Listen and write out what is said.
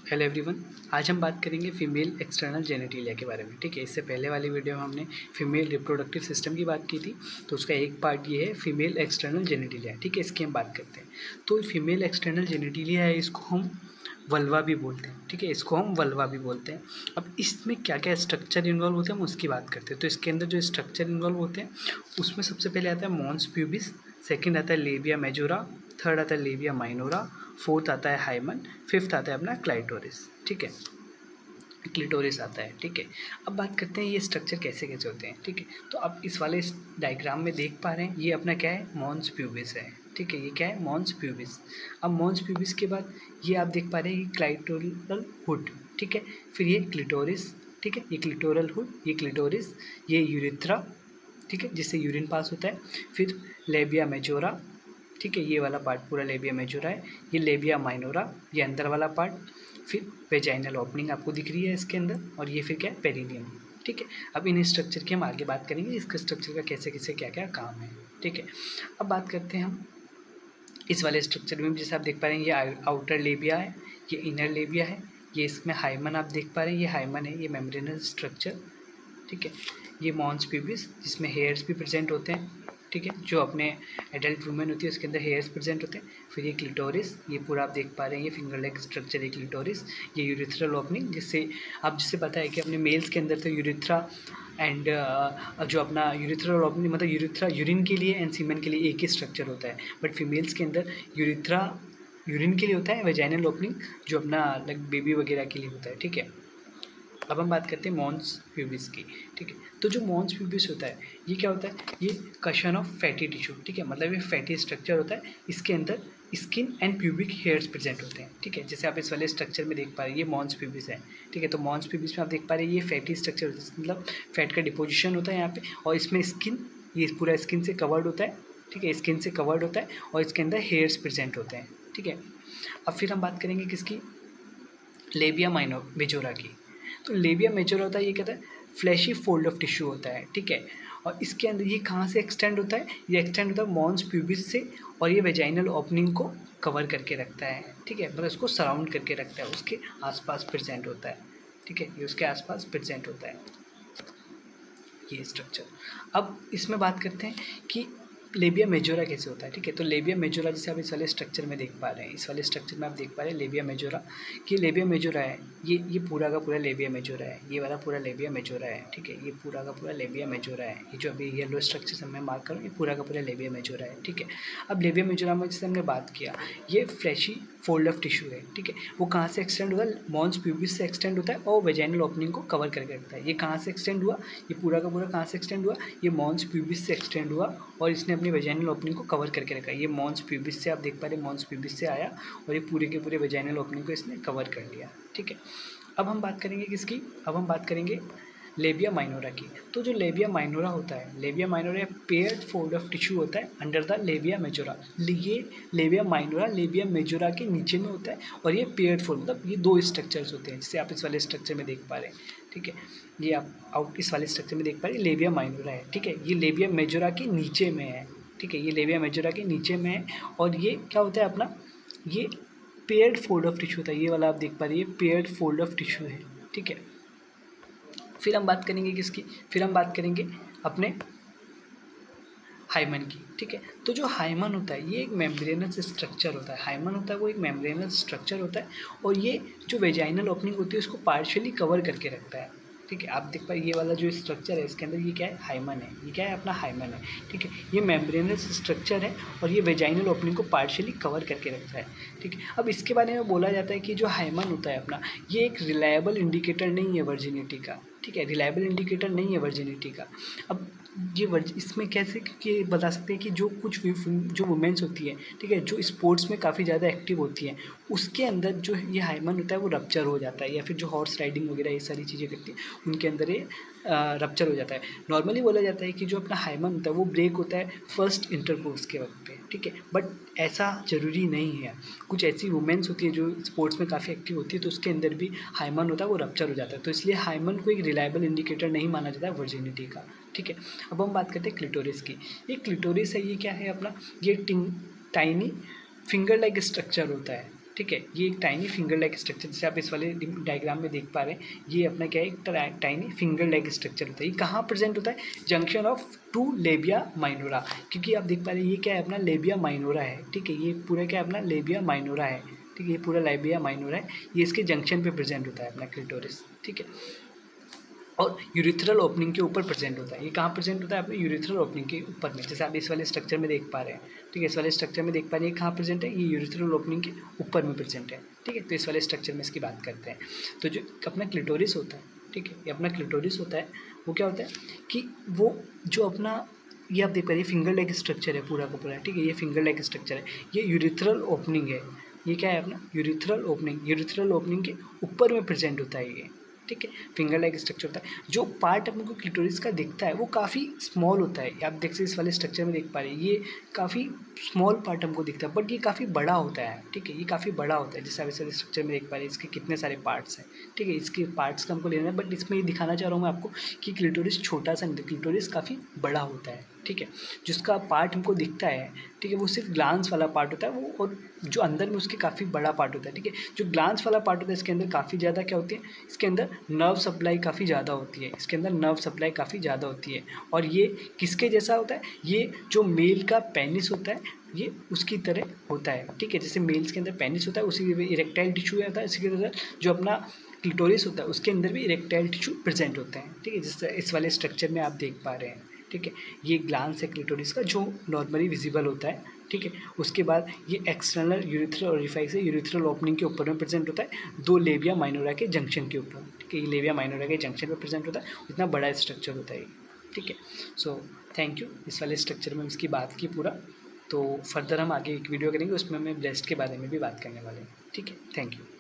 Hello everyone. आज हम बात करेंगे फीमेल एक्सटर्नल जेनिटलिया के बारे में। ठीक है, इससे पहले वाली वीडियो में हमने फीमेल रिप्रोडक्टिव सिस्टम की बात की थी, तो उसका एक पार्ट ये है फीमेल एक्सटर्नल जेनिटलिया। ठीक है, इसकी हम बात करते हैं। तो फीमेल एक्सटर्नल जेनिटलिया है, इसको हम वल्वा भी बोलते हैं। ठीक है, इसको हम वल्वा भी बोलते हैं। अब इसमें क्या क्या स्ट्रक्चर इन्वॉल्व होते हैं हम उसकी बात करते हैं। तो इसके अंदर जो स्ट्रक्चर इन्वॉल्व होते हैं उसमें सबसे पहले आता है मॉन्स प्यूबिस, सेकेंड आता है लेबिया मेजोरा, थर्ड आता है लेबिया माइनोरा, फोर्थ आता है हाइमन, फिफ्थ आता है अपना क्लाइटोरिस। ठीक है, क्लिटोरिस आता है। ठीक है, अब बात करते हैं ये स्ट्रक्चर कैसे कैसे होते हैं। ठीक है, तो आप इस वाले डायग्राम में देख पा रहे हैं, ये अपना क्या है, मॉन्स प्यूबिस है। ठीक है, ये क्या है, मॉन्स प्यूबिस। अब मॉन्स प्यूबिस के बाद ये आप देख पा रहे हैं, ये क्लाइटोरल हुड। ठीक है, फिर ये क्लिटोरिस। ठीक है, ये क्लिटोरल हुड, ये क्लिटोरिस, ये यूरिथ्रा। ठीक है, जिससे यूरिन पास होता है। फिर लेबिया मेजोरा। ठीक है, ये वाला पार्ट पूरा लेबिया मेजोरा है। ये लेबिया माइनोरा, ये अंदर वाला पार्ट। फिर वेजाइनल ओपनिंग आपको दिख रही है इसके अंदर, और ये फिर क्या है, पेरिनियम। ठीक है, अब इन स्ट्रक्चर की हम आगे बात करेंगे, इसका स्ट्रक्चर का कैसे कैसे क्या क्या काम है। ठीक है, अब बात करते हैं हम इस वाले स्ट्रक्चर में। जैसे आप देख पा रहे हैं, ये आउटर लेबिया है, ये इनर लेबिया है, ये इसमें हाइमन आप देख पा रहे हैं, ये हाइमन है, ये मेम्ब्रेनस स्ट्रक्चर। ठीक है, ये मॉन्स प्यूबिस जिसमें हेयर्स भी प्रेजेंट होते हैं। ठीक है, जो अपने एडल्ट वुमेन होती है उसके अंदर हेयर्स प्रेजेंट होते हैं। फिर ये क्लिटोरिस, ये पूरा आप देख पा रहे हैं, ये फिंगर लेग स्ट्रक्चर है क्लिटोरिस। ये यूरिथ्रल ओपनिंग, जिससे पता है कि अपने मेल्स के अंदर तो यूरिथ्रा एंड जो अपना यूरिथ्रल ओपनिंग मतलब यूरिथ्रा यूरिन के लिए एंड सीमेन के लिए एक ही स्ट्रक्चर होता है, बट फीमेल्स के अंदर यूरिथ्रा यूरिन के लिए होता है, वेजाइनल ओपनिंग जो अपना लाइक बेबी वगैरह के लिए होता है। ठीक है, अब हम बात करते हैं मॉन्स प्यूबिस की। ठीक है, तो जो मॉन्स प्यूबिस होता है ये क्या होता है, ये कशन ऑफ फैटी टिश्यू। ठीक है, मतलब ये फैटी स्ट्रक्चर होता है, इसके अंदर skin and pubic hairs present होते हैं। ठीक है, जैसे आप इस वाले स्ट्रक्चर में देख पा रहे हैं, ये मॉन्स प्यूबिस है। ठीक है, तो मॉन्स प्यूबिस में आप देख पा रहे हैं ये फैटी स्ट्रक्चर होता है, मतलब फैट का डिपोजिशन होता है यहाँ पे, और इसमें स्किन, ये पूरा स्किन से कवर्ड होता है। ठीक है, स्किन से कवर्ड होता है और इसके अंदर हेयर्स प्रेजेंट होते हैं। ठीक है, अब फिर हम बात करेंगे किसकी, लेबिया माइनो मेजोरा की। तो लेबिया मेजोरा होता है, ये कहता है फ्लैशी फोल्ड ऑफ टिश्यू होता है। ठीक है, और इसके अंदर ये कहाँ से एक्सटेंड होता है, ये एक्सटेंड होता है मॉन्स प्यूबिस से, और ये वेजाइनल ओपनिंग को कवर करके रखता है। ठीक है, मतलब इसको सराउंड करके रखता है, उसके आसपास प्रेजेंट होता है। ठीक है, ये उसके आसपास प्रेजेंट होता है ये स्ट्रक्चर। अब इसमें बात करते हैं कि लेबिया मेजोरा कैसे होता है। ठीक है, तो लेबिया मेजोरा जैसे आप इस वाले स्ट्रक्चर में देख पा रहे हैं, इस वाले स्ट्रक्चर में आप देख पा रहे हैं लेबिया मेजोरा, कि लेबिया मेजोरा है, ये पूरा का पूरा लेबिया मेजोरा है, ये वाला पूरा लेबिया मेजोरा है। ठीक है, ये पूरा का पूरा लेबिया मेजोरा है, ये जो अभी येलो स्ट्रक्चर से मैं मार्क करूँ, ये पूरा का पूरा लेबिया मेजोरा है। ठीक है, अब लेबिया मेजोरा में जैसे हमने बात किया, ये फ्लैशी फोल्ड ऑफ टिश्यू है। ठीक है, वो कहाँ से एक्सटेंड होता है, मॉन्स प्यूबिस से एक्सटेंड होता है और वेजाइनल ओपनिंग को कवर करके रखता है। ये कहाँ से एक्सटेंड हुआ, ये पूरा का पूरा कहाँ से एक्सटेंड हुआ, ये मॉन्स प्यूबिस से एक्सटेंड हुआ और इसने अपनी वेजाइनल ओपनिंग को कवर करके रखा है। ये मॉन्स प्यूबिस से आप देख पा रहे हैं, मॉन्स प्यूबिस से आया और ये पूरे के पूरे वेजाइनल ओपनिंग को इसने कवर कर लिया। ठीक है, अब हम बात करेंगे किसकी, अब हम बात करेंगे लेबिया माइनोरा की। तो जो लेबिया माइनोरा होता है, labia minora paired fold of tissue होता है अंडर द लेबिया मेजोरा। ये लेबिया माइनोरा लेबिया मेजोरा के नीचे में होता है, और ये पेयर्ड फोल्ड, मतलब ये दो स्ट्रक्चर्स होते हैं जिसे आप इस वाले स्ट्रक्चर में देख पा रहे हैं। ठीक है, ये आप आउट इस वाले स्ट्रक्चर में देख पा रहे हैं, लेबिया माइनोरा है। ठीक है, ये लेबिया मेजोरा के नीचे में है। ठीक है, ये लेबिया मेजोरा के नीचे में है, और ये क्या होता है अपना, ये पेयर्ड फोल्ड ऑफ टिश्यू होता है, ये वाला आप देख पा रहे हैं, पेयर्ड फोल्ड ऑफ टिश्यू है। ठीक है, फिर हम बात करेंगे किसकी, फिर हम बात करेंगे अपने हाइमन की। ठीक है, तो जो हाइमन होता है ये एक मेम्ब्रेनस स्ट्रक्चर होता है, हाइमन होता है वो एक मेम्ब्रेनस स्ट्रक्चर होता है, और ये जो वेजाइनल ओपनिंग होती है उसको पार्शियली कवर करके रखता है। ठीक है, आप देख पाए ये वाला जो स्ट्रक्चर है इसके अंदर ये क्या है, हाइमन है, ये क्या है अपना हाइमन है। ठीक है, ये मेम्ब्रेनस स्ट्रक्चर है और ये वेजाइनल ओपनिंग को पार्शियली कवर करके रखता है। ठीक है, अब इसके बारे में बोला जाता है कि जो हाइमन होता है अपना, ये एक रिलायबल इंडिकेटर नहीं है वर्जिनिटी का। ठीक है, रिलायबल इंडिकेटर नहीं है वर्जिनिटी का। अब ये इसमें कैसे कि बता सकते हैं कि जो वुमेन्स होती है, ठीक है, जो स्पोर्ट्स में काफ़ी ज़्यादा एक्टिव होती हैं, उसके अंदर जो ये हाइमन होता है वो रप्चर हो जाता है, या फिर जो हॉर्स राइडिंग वगैरह ये सारी चीज़ें करती हैं उनके अंदर ये रप्चर हो जाता है। नॉर्मली बोला जाता है कि जो अपना हाइमन होता है वो ब्रेक होता है फर्स्ट इंटरकोर्स के वक्त पे। ठीक है, बट ऐसा ज़रूरी नहीं है, कुछ ऐसी वुमेन्स होती है जो स्पोर्ट्स में काफ़ी एक्टिव होती है तो उसके अंदर भी हाइमन होता है वो रप्चर हो जाता है, तो इसलिए हाइमन को एक रिलायबल इंडिकेटर नहीं माना जाता है वर्जिनिटी का। ठीक है, अब हम बात करते हैं क्लिटोरिस की। ये क्लिटोरिस है, ये क्या है अपना, ये टाइनी फिंगर लाइक स्ट्रक्चर होता है। ठीक है। ये एक टाइनी फिंगर लाइक स्ट्रक्चर, जैसे आप इस वाले डायग्राम में देख पा रहे हैं, ये अपना क्या है, एक टाइनी फिंगर लाइक स्ट्रक्चर होता है। ये कहाँ प्रेजेंट होता है, junction of two labia minora, क्योंकि आप देख पा रहे हैं ये क्या है, अपना लेबिया माइनोरा है। ठीक है, ये पूरा क्या है, अपना लेबिया माइनोरा है। ठीक है, ये पूरा लेबिया माइनोरा है, ये इसके जंक्शन पे प्रेजेंट होता है अपना क्लिटोरिस। ठीक है, और यूरिथ्रल ओपनिंग के ऊपर प्रेजेंट होता है। ये कहाँ प्रेजेंट होता है, अपने यूरिथ्रल ओपनिंग के ऊपर में, जैसे आप इस वाले स्ट्रक्चर में देख पा रहे हैं। ठीक है, इस वाले स्ट्रक्चर में देख पा रहे हैं कहाँ प्रेजेंट है, ये यूरिथ्रल ओपनिंग के ऊपर में प्रेजेंट है। ठीक है, तो इस वाले स्ट्रक्चर में इसकी बात करते हैं। तो जो अपना क्लिटोरिस होता है, ठीक है, ये अपना क्लिटोरिस होता है, वो क्या होता है कि वो जो अपना, ये आप देख पा रहे हैं फिंगर लाइक स्ट्रक्चर है पूरा का पूरा। ठीक है, ये फिंगर लाइक स्ट्रक्चर है, ये यूरिथ्रल ओपनिंग है। ये क्या है अपना यूरिथ्रल ओपनिंग, यूरिथ्रल ओपनिंग के ऊपर में प्रेजेंट होता है ये। ठीक है, फिंगर लाइक स्ट्रक्चर होता है। जो पार्ट अपने को क्लिटोरिस का दिखता है वो काफ़ी स्मॉल होता है। आप देख सकते इस वाले स्ट्रक्चर में देख पा रहे हैं, ये काफ़ी स्मॉल पार्ट हमको दिखता है, बट ये काफ़ी बड़ा होता है। ठीक है, ये काफ़ी बड़ा होता है, जैसे आप इस वाले स्ट्रक्चर में देख पा रहे हैं, इसके कितने सारे पार्ट्स हैं। ठीक है, इसके पार्ट्स का हमको लेना है, बट इसमें ये दिखाना चाह रहा हूँ मैं आपको कि क्लिटोरिस छोटा सा नहीं, क्लिटोरिस काफ़ी बड़ा होता है। ठीक है, जिसका पार्ट हमको दिखता है, ठीक है, वो सिर्फ ग्लांस वाला पार्ट होता है वो, और जो अंदर में उसके काफ़ी बड़ा पार्ट होता है। ठीक है, जो ग्लांस वाला पार्ट होता है इसके अंदर काफ़ी ज़्यादा क्या होती है, इसके अंदर नर्व सप्लाई काफ़ी ज़्यादा होती है, इसके अंदर नर्व सप्लाई काफ़ी ज़्यादा होती है। और ये किसके जैसा होता है, ये जो मेल का पेनिस होता है ये उसकी तरह होता है। ठीक है, जैसे मेल्स के अंदर पेनिस होता है उसी इरेक्टाइल टिश्यू होता है, इसी की तरह जो अपना क्लिटोरिस होता है उसके अंदर भी इरेक्टाइल टिश्यू प्रेजेंट होते हैं। ठीक है, जैसे इस वाले स्ट्रक्चर में आप देख पा रहे हैं। ठीक है, ये ग्लांस है क्लिटोरिस का जो नॉर्मली विजिबल होता है। ठीक है, उसके बाद ये एक्सटर्नल यूरिथ्रल ओरिफाइस है, यूरिथ्रल ओपनिंग के ऊपर में प्रेजेंट होता है, दो लेबिया माइनोरा के जंक्शन के ऊपर। ठीक है, ये लेबिया माइनोरा के जंक्शन पर प्रेजेंट होता है, इतना बड़ा स्ट्रक्चर होता है ये। ठीक है, सो थैंक यू, इस वाले स्ट्रक्चर में इसकी बात की पूरा। तो फर्दर हम आगे एक वीडियो करेंगे, उसमें मैं ब्रेस्ट के बारे में भी बात करने वाले हैं। ठीक है, थैंक यू।